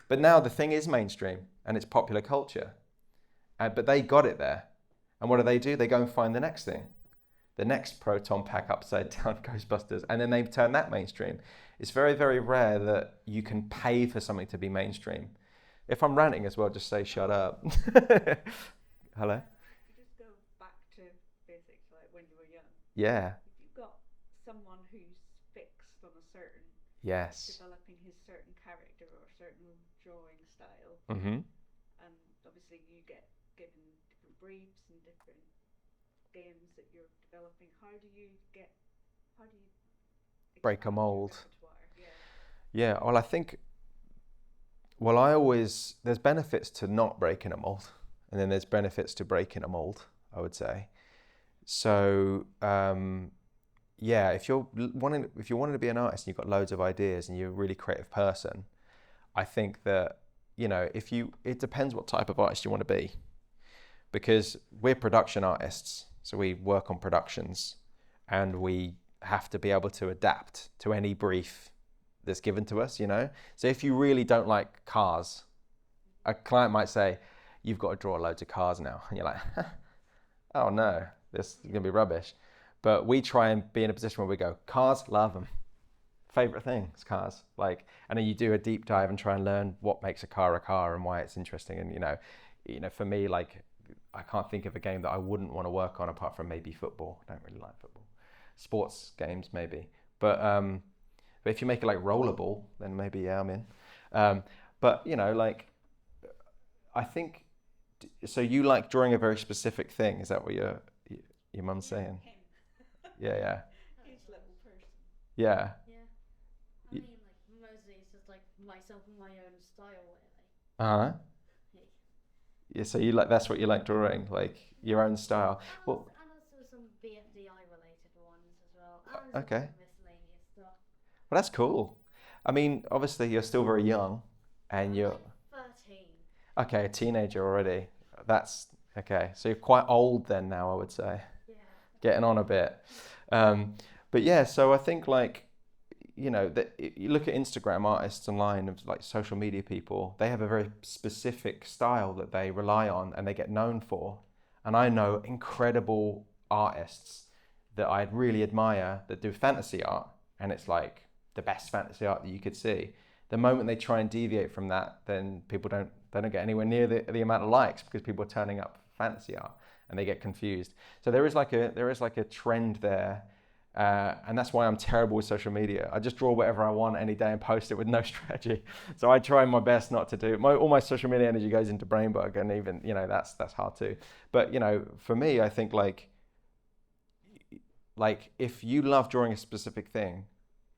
But now the thing is mainstream and it's popular culture. But they got it there. And what do? They go and find the next thing. The next proton pack upside down Ghostbusters. And then they turn that mainstream. It's very, very rare that you can pay for something to be mainstream. If I'm ranting as well, just say, shut up. Hello? Yeah. If you've got someone who's fixed on a certain, yes, developing his certain character or certain drawing style, mm-hmm. and obviously you get given different briefs and different games that you're developing, how do you break a mold? Yeah, well, I think, there's benefits to not breaking a mold, and then there's benefits to breaking a mold. I would say. So yeah, if you're wanting to be an artist and you've got loads of ideas and you're a really creative person, I think that, you know, it depends what type of artist you want to be, because we're production artists, so we work on productions, and we have to be able to adapt to any brief that's given to us, you know. So if you really don't like cars, a client might say, you've got to draw loads of cars now, and you're like, oh no, this is gonna be rubbish. But we try and be in a position where we go, cars, love them, favorite thing is cars, like, and then you do a deep dive and try and learn what makes a car and why it's interesting. And you know, for me, like, I can't think of a game that I wouldn't want to work on apart from maybe football. I don't really like football. Sports games maybe, but if you make it like rollerball, then maybe yeah, I'm in. But you know, like, I think, so you like drawing a very specific thing? Is that what your mum's saying? Him. Yeah. His little person. Yeah. Yeah. I mean, like, mostly it's just like myself and my own style, really. Uh-huh. Hey. Yeah, so you like, that's what you like drawing, like your own style. Well, And also some BFDI related ones as well. And okay. some miscellaneous stuff. Well, that's cool. I mean, obviously you're still very young, and you're Like 13. okay, a teenager already. That's okay. So you're quite old then now, I would say. Yeah. Getting on a bit. But yeah, so I think, like, you know, that you look at Instagram artists online, of like social media people, they have a very specific style that they rely on and they get known for. And I know incredible artists that I really admire that do fantasy art, and it's like the best fantasy art that you could see. The moment they try and deviate from that, then they don't get anywhere near the amount of likes, because people are turning up fantasy art and they get confused. So there is like a trend there. And that's why I'm terrible with social media. I just draw whatever I want any day and post it with no strategy. So I try my best not to do it. All my social media energy goes into Brainbug, and even, you know, that's hard too. But you know, for me, I think like if you love drawing a specific thing,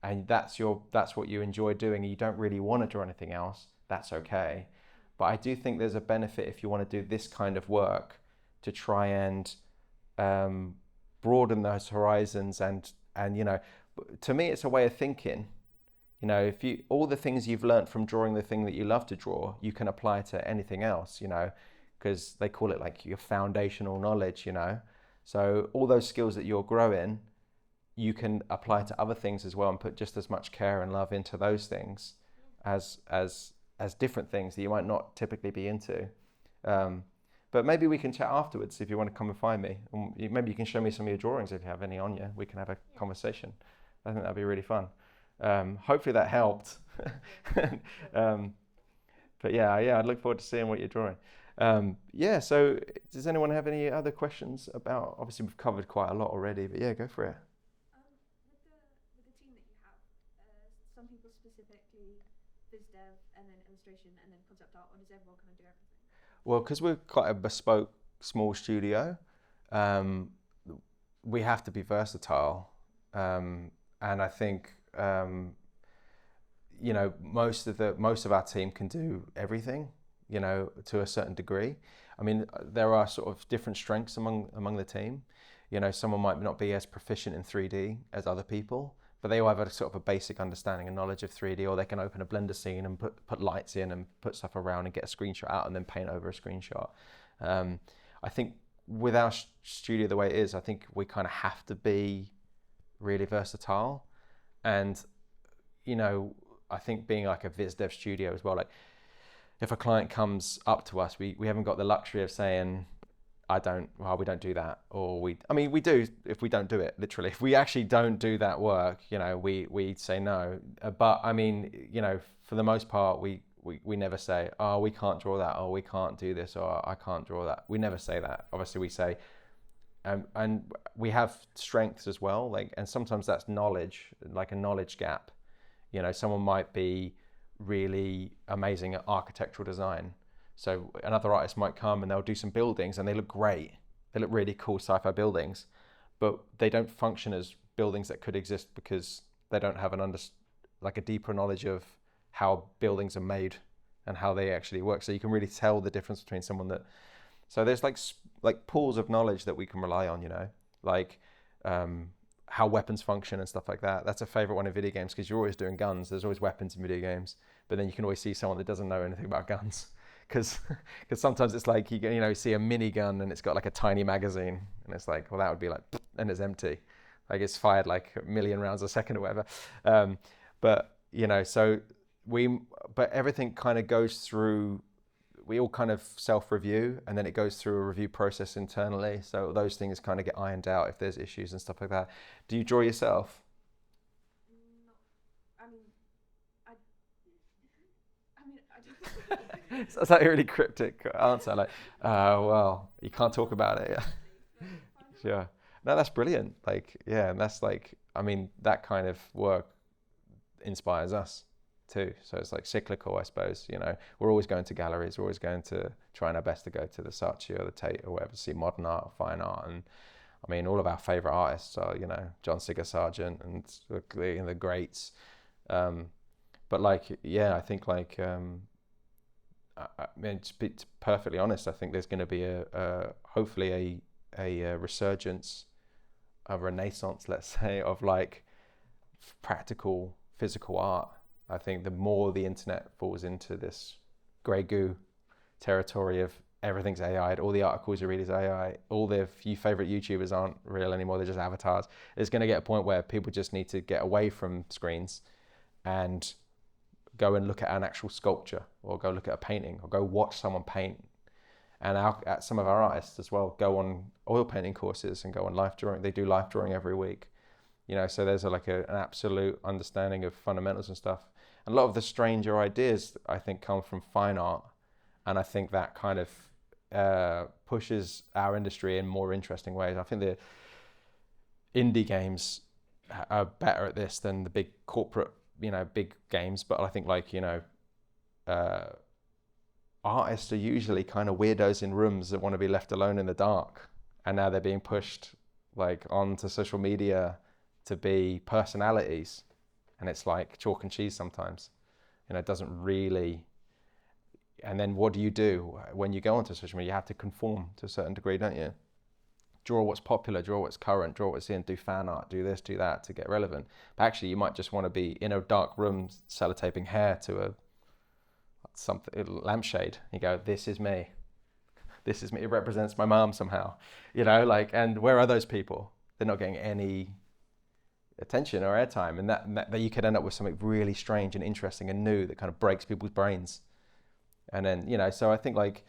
and that's what you enjoy doing, and you don't really want to draw anything else, that's okay. But I do think there's a benefit if you want to do this kind of work to try and broaden those horizons, and you know, to me it's a way of thinking. You know, if you, all the things you've learned from drawing the thing that you love to draw, you can apply to anything else, you know, because they call it like your foundational knowledge, you know. So all those skills that you're growing, you can apply to other things as well, and put just as much care and love into those things as different things that you might not typically be into. But maybe we can chat afterwards if you want to come and find me. Maybe you can show me some of your drawings if you have any on you. We can have a conversation. I think that'd be really fun. Hopefully that helped. But yeah, I look forward to seeing what you're drawing. Yeah, so does anyone have any other questions about, obviously we've covered quite a lot already, but yeah, go for it. With the team that you have, some people specifically biz dev and then illustration and then concept art, or does everyone kind of do everything? Well, because we're quite a bespoke small studio, we have to be versatile, and I think you know, most of our team can do everything, you know, to a certain degree. I mean, there are sort of different strengths among the team. You know, someone might not be as proficient in 3D as other people, but they all have a sort of a basic understanding and knowledge of 3D, or they can open a Blender scene and put lights in and put stuff around and get a screenshot out and then paint over a screenshot. I think with our studio the way it is, I think we kind of have to be really versatile. And, you know, I think being like a viz dev studio as well, like if a client comes up to us, we haven't got the luxury of saying, we don't do that, or we do if we don't do it, literally. If we actually don't do that work, you know, we say no. But I mean, you know, for the most part, we never say, oh, we can't draw that, or we can't do this, or I can't draw that. We never say that. Obviously we say, and we have strengths as well, like, and sometimes that's knowledge, like a knowledge gap. You know, someone might be really amazing at architectural design. So another artist might come and they'll do some buildings and they look great. They look really cool sci-fi buildings, but they don't function as buildings that could exist because they don't have a deeper knowledge of how buildings are made and how they actually work. So you can really tell the difference between So there's like pools of knowledge that we can rely on, like how weapons function and stuff like that. That's a favorite one in video games because you're always doing guns. There's always weapons in video games, but then you can always see someone that doesn't know anything about guns because sometimes it's like you see a minigun and it's got like a tiny magazine and it's like, well, that would be like, and it's empty, like it's fired like 1 million rounds a second or whatever. But everything kind of goes through. We all kind of self-review, and then it goes through a review process internally. So those things kind of get ironed out if there's issues and stuff like that. Do you draw yourself? No, I don't. So it's like a really cryptic answer, like, well, you can't talk about it. Yeah. Sure. No, that's brilliant. Like, yeah, and that's like, I mean, that kind of work inspires us too. So it's like cyclical, I suppose. We're always going to galleries. We're always going to trying our best to go to the Saatchi or the Tate or whatever, see modern art or fine art. And I mean, all of our favorite artists are, John Singer Sargent and the greats. But like, yeah, I think like, I mean, to be perfectly honest, I think there's going to be hopefully a resurgence, a renaissance, let's say, of like practical physical art. I think the more the internet falls into this grey goo territory of everything's AI, all the articles you read is AI, all the few favorite YouTubers aren't real anymore, they're just avatars. It's going to get a point where people just need to get away from screens and go and look at an actual sculpture or go look at a painting or go watch someone paint. And some of our artists as well go on oil painting courses and go on life drawing. They do life drawing every week. So there's an absolute understanding of fundamentals and stuff. And a lot of the stranger ideas, I think, come from fine art. And I think that kind of pushes our industry in more interesting ways. I think the indie games are better at this than the big corporate, big games. But I think artists are usually kind of weirdos in rooms that want to be left alone in the dark. And now they're being pushed like onto social media to be personalities, and it's like chalk and cheese sometimes. It doesn't really. And then what do you do when you go onto social media? You have to conform to a certain degree, don't you? Draw what's popular, draw what's current, draw what's in, do fan art, do this, do that to get relevant. But actually, you might just want to be in a dark room sellotaping hair to a lampshade. You go, this is me. This is me. It represents my mom somehow. And where are those people? They're not getting any attention or airtime, and that you could end up with something really strange and interesting and new that kind of breaks people's brains. And then so I think like,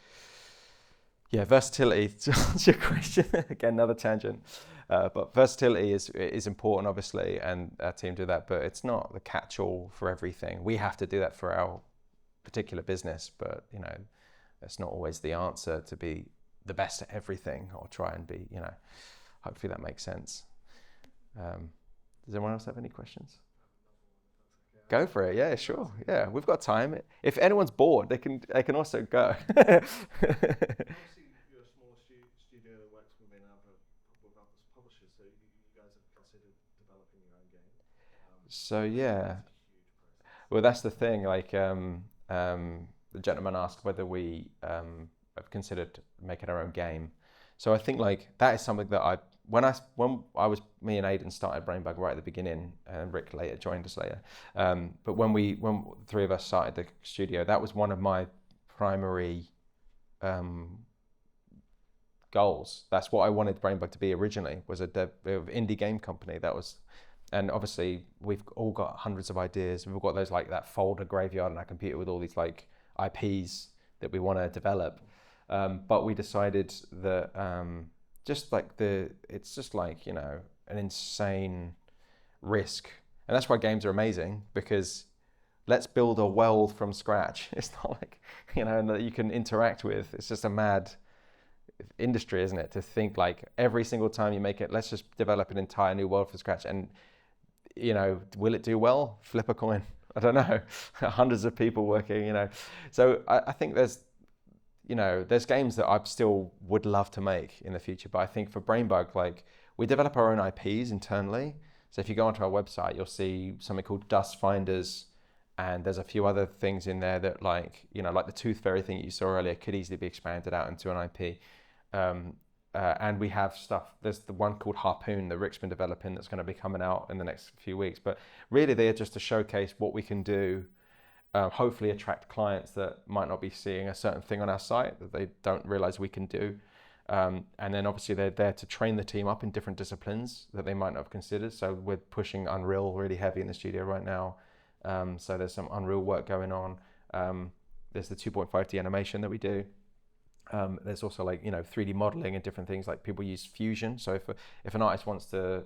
yeah, versatility, to answer your question again, another tangent, but versatility is important, obviously, and our team do that, but it's not the catch-all for everything. We have to do that for our particular business, but that's not always the answer to be the best at everything or try and be, hopefully that makes sense. Does anyone else have any questions? Go for it. Yeah, sure. Yeah, we've got time. If anyone's bored, they can also go. Obviously, you're a small studio that works within other publishers, so you guys have considered developing your own game. So yeah, It's a huge process. well, that's the thing. Like, the gentleman asked whether we have considered making our own game. So I think like that is something that me and Aidan started Brainbug right at the beginning, and Rick later joined us later. But when the three of us started the studio, that was one of my primary goals. That's what I wanted Brainbug to be originally, was a indie game company. And obviously we've all got hundreds of ideas. We've all got those like that folder graveyard on our computer with all these like IPs that we want to develop. But we decided that it's just like, an insane risk. And that's why games are amazing, because let's build a world from scratch. It's not like, that you can interact with. It's just a mad industry, isn't it? To think like every single time you make it, let's just develop an entire new world from scratch. And, will it do well? Flip a coin. I don't know. Hundreds of people working, So I think there's games that I still would love to make in the future. But I think for Brainbug, like, we develop our own IPs internally. So if you go onto our website, you'll see something called Dust Finders and there's a few other things in there that, like, you know, like the Tooth Fairy thing you saw earlier could easily be expanded out into an IP. And we have stuff. There's the one called Harpoon that Rick's been developing that's going to be coming out in the next few weeks. But really, they're just to showcase what we can do. Hopefully, attract clients that might not be seeing a certain thing on our site that they don't realize we can do. And then obviously they're there to train the team up in different disciplines that they might not have considered. So we're pushing Unreal really heavy in the studio right now. So there's some Unreal work going on. There's the 2.5D animation that we do. There's also, like, you know, 3D modeling and different things. Like, people use Fusion. So if an artist wants to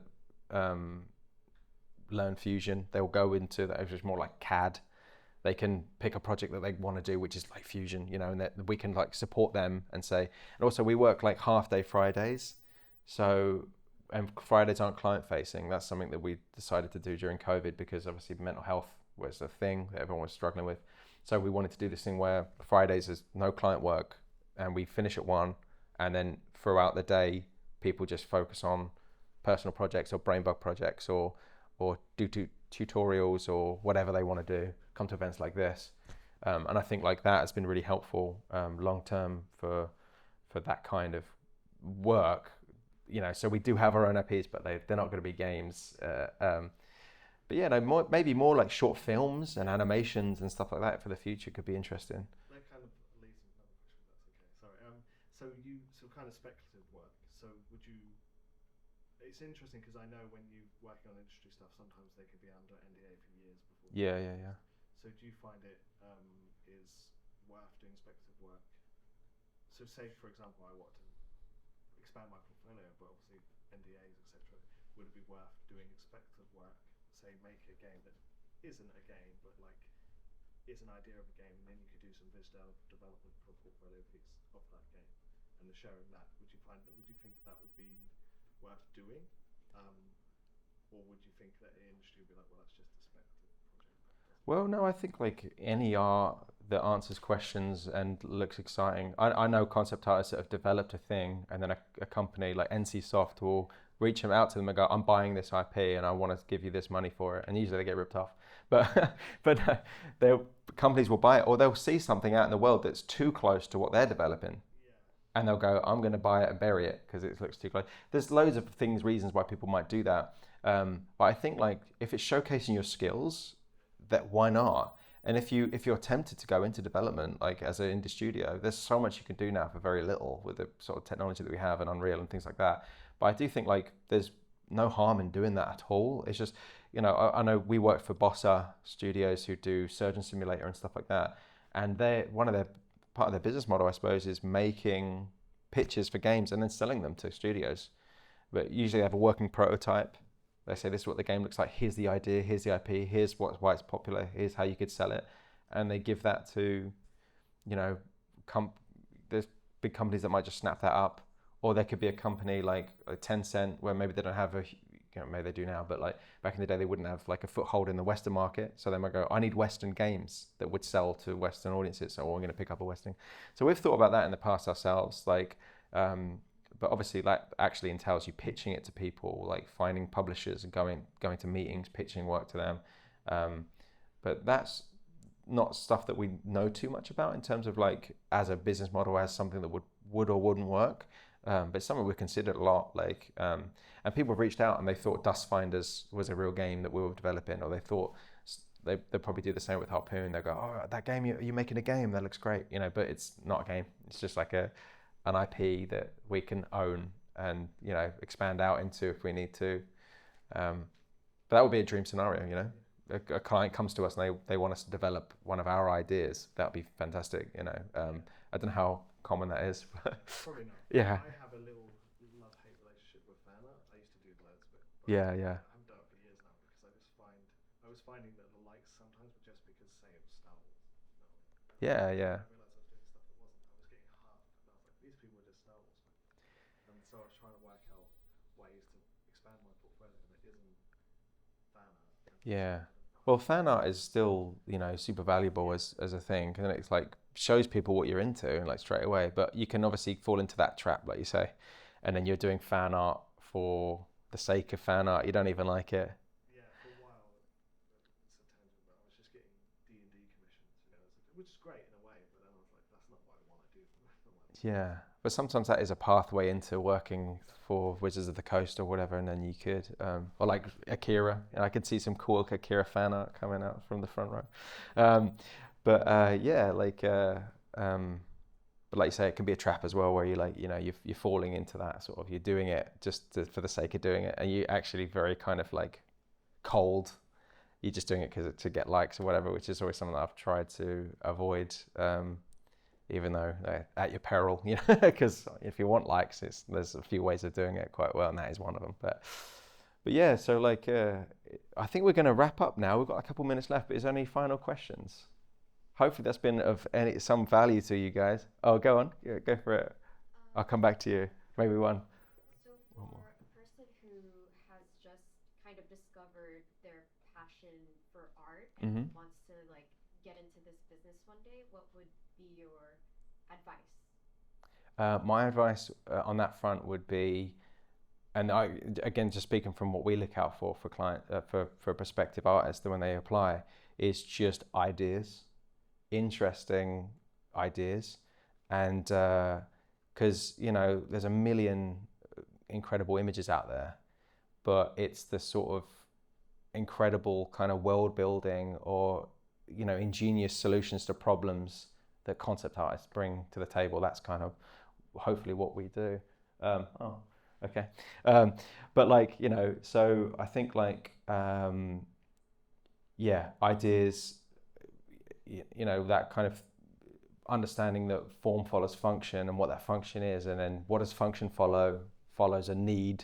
learn Fusion, they'll go into that, which is more like CAD. They can pick a project that they want to do, which is like Fusion, you know, and that we can, like, support them and say. And also we work like half-day Fridays. So, and Fridays aren't client facing. That's something that we decided to do during COVID because obviously mental health was a thing that everyone was struggling with. So we wanted to do this thing where Fridays is no client work, and we finish at 1, and then throughout the day, people just focus on personal projects or Brainbug projects or do tutorials or whatever they want to do, come to events like this. And I think, like, that has been really helpful long term for that kind of work. You know, so we do have our own IPs, but they're not going to be games. But yeah, no, maybe more like short films and animations and stuff like that for the future could be interesting. That kind of leads to another question, if that's okay. Sorry. So kind of speculative work. So would you? It's interesting because I know when you work on industry stuff, sometimes they could be under NDA for years before. Yeah. So do you find it is worth doing speculative work? So say, for example, I want to expand my portfolio, but obviously NDAs, etc. Would it be worth doing speculative work? Say, make a game that isn't a game, but like is an idea of a game, and then you could do some development for a portfolio piece of that game, and the sharing that. Would you think that would be worth doing, or would you think that the industry would be like, well, that's just a speculative project? Well, no, I think, like, any art that answers questions and looks exciting. I know concept artists that have developed a thing, and then a company like NC Soft will reach them out to them and go, I'm buying this IP and I want to give you this money for it. And usually they get ripped off. But companies will buy it, or they'll see something out in the world that's too close to what they're developing. And they'll go, I'm going to buy it and bury it because it looks too close. There's loads of reasons why people might do that. But I think, like, if it's showcasing your skills, that why not? And if you're tempted to go into development, like as an indie studio, there's so much you can do now for very little with the sort of technology that we have and Unreal and things like that. But I do think, like, there's no harm in doing that at all. It's just, you know, I know we work for Bossa Studios who do Surgeon Simulator and stuff like that, and part of their business model, I suppose, is making pitches for games and then selling them to studios. But usually they have a working prototype. They say, this is what the game looks like. Here's the idea. Here's the IP. Here's why it's popular. Here's how you could sell it. And they give that to, you know, there's big companies that might just snap that up. Or there could be a company like Tencent where maybe they don't have maybe they do now, but like back in the day, they wouldn't have like a foothold in the Western market. So they might go, I need Western games that would sell to Western audiences. So I'm going to pick up a Western. So we've thought about that in the past ourselves. Like, but obviously that actually entails you pitching it to people, like finding publishers and going to meetings, pitching work to them. But that's not stuff that we know too much about in terms of, like, as a business model, as something that would or wouldn't work. But it's something we've considered a lot, like, and people have reached out and they thought Dust Finders was a real game that we were developing, or they thought they'll probably do the same with Harpoon. They'll go, oh, that game, you're making a game, that looks great, you know, but it's not a game. It's just like an IP that we can own and, you know, expand out into if we need to. But that would be a dream scenario, you know. A client comes to us and they want us to develop one of our ideas. That would be fantastic, you know. I don't know how common that is. Probably not. Yeah. I have a little love-hate relationship with fan art. I used to do loads of it. Yeah. I haven't done it for years now because I was finding that the likes sometimes were just because, say, it was Star Wars. Yeah. I realised I was doing stuff that wasn't. I was getting half, and I was like, these people are just Star Wars fans. And so I was trying to work out ways to expand my portfolio that isn't fan art. Yeah. Well, fan art is still, you know, super valuable as a thing, and it's like shows people what you're into, and like straight away. But you can obviously fall into that trap, like you say, and then you're doing fan art for the sake of fan art. You don't even like it. Yeah, for a while, it's a tangent, but I was just getting which is great in a way. But then I was like, that's not what I want to do for the rest of my life. Yeah, but sometimes that is a pathway into working for Wizards of the Coast or whatever, and then you could, or like Akira. And I could see some cool Akira fan art coming out from the front row. Yeah, like, but like you say, it can be a trap as well, where you like, you're falling into that sort of, you're doing it just for the sake of doing it, and you actually very kind of like cold. You're just doing it to get likes or whatever, which is always something that I've tried to avoid. Even though at your peril, because if you want likes, there's a few ways of doing it quite well, and that is one of them. But yeah, so like, I think we're going to wrap up now. We've got a couple minutes left, but is there any final questions? Hopefully that's been of some value to you guys. Oh, go on, yeah, go for it. I'll come back to you. Maybe one. So for a person who has just kind of discovered their passion for art and wants to like get into this business one day, what would be your advice? My advice on that front would be, and again, just speaking from what we look out for client, for prospective artists when they apply, is just ideas, interesting ideas, and because there's a million incredible images out there, but it's the sort of incredible kind of world building or ingenious solutions to problems that concept artists bring to the table. That's kind of hopefully what we do. Okay. But like, so I think like, ideas, that kind of understanding that form follows function and what that function is, and then what does function follows a need.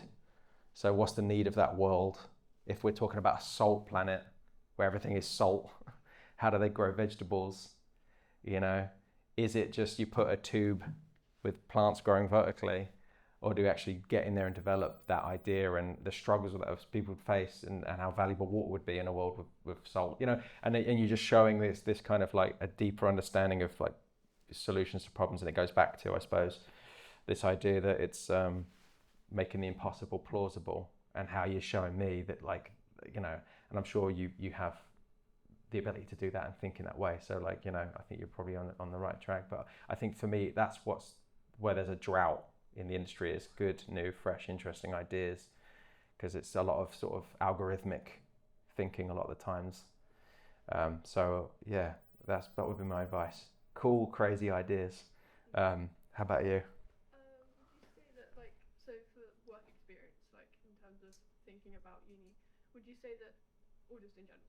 So what's the need of that world? If we're talking about a salt planet where everything is salt, how do they grow vegetables? Is it just you put a tube with plants growing vertically, or do you actually get in there and develop that idea and the struggles that people face and how valuable water would be in a world with salt, and you're just showing this kind of like a deeper understanding of like solutions to problems, and it goes back to, I suppose, this idea that it's making the impossible plausible, and how you're showing me that like, and I'm sure you have the ability to do that and think in that way. So like, I think you're probably on the right track. But I think for me, that's where there's a drought in the industry, is good, new, fresh, interesting ideas, because it's a lot of sort of algorithmic thinking a lot of the times. So yeah, that would be my advice. Cool, crazy ideas. How about you? Would you say that, like, so for work experience, like in terms of thinking about uni, would you say that, or just in general,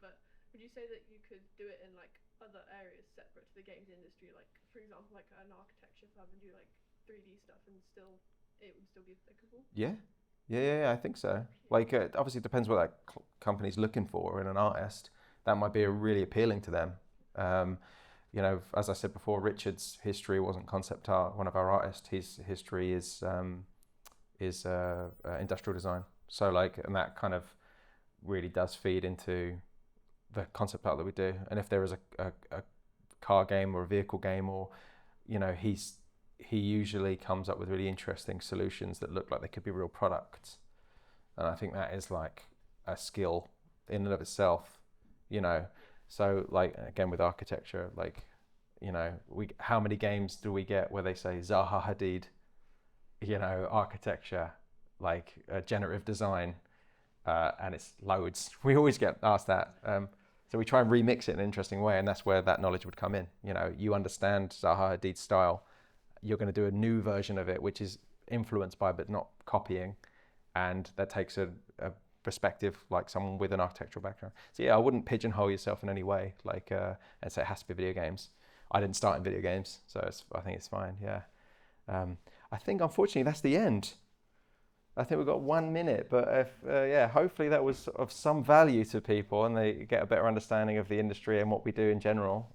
but would you say that you could do it in like other areas separate to the games industry, like for example, like an architecture firm, and do like 3D stuff, and it would still be applicable? Yeah, I think so. Like, obviously it depends what that company's looking for in an artist. That might be really appealing to them. As I said before, Richard's history wasn't concept art. One of our artists, his history is industrial design. So like, and that kind of really does feed into the concept art that we do. And if there is a car game or a vehicle game, or he usually comes up with really interesting solutions that look like they could be real products. And I think that is like a skill in and of itself, So like, again, with architecture, like, how many games do we get where they say Zaha Hadid, architecture, like generative design, and it's loads. We always get asked that. So we try and remix it in an interesting way, and that's where that knowledge would come in. You understand Zaha Hadid's style. You're going to do a new version of it, which is influenced by but not copying, and that takes a perspective like someone with an architectural background. So yeah, I wouldn't pigeonhole yourself in any way, like and say it has to be video games. I didn't start in video games, so I think it's fine. Yeah, I think unfortunately that's the end. I think we've got 1 minute, but hopefully that was of some value to people and they get a better understanding of the industry and what we do in general.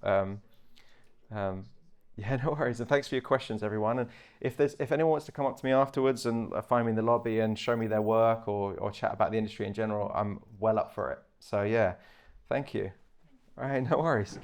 Yeah, no worries, and thanks for your questions, everyone. And if anyone wants to come up to me afterwards and find me in the lobby and show me their work or chat about the industry in general, I'm well up for it. So yeah, thank you. All right, no worries.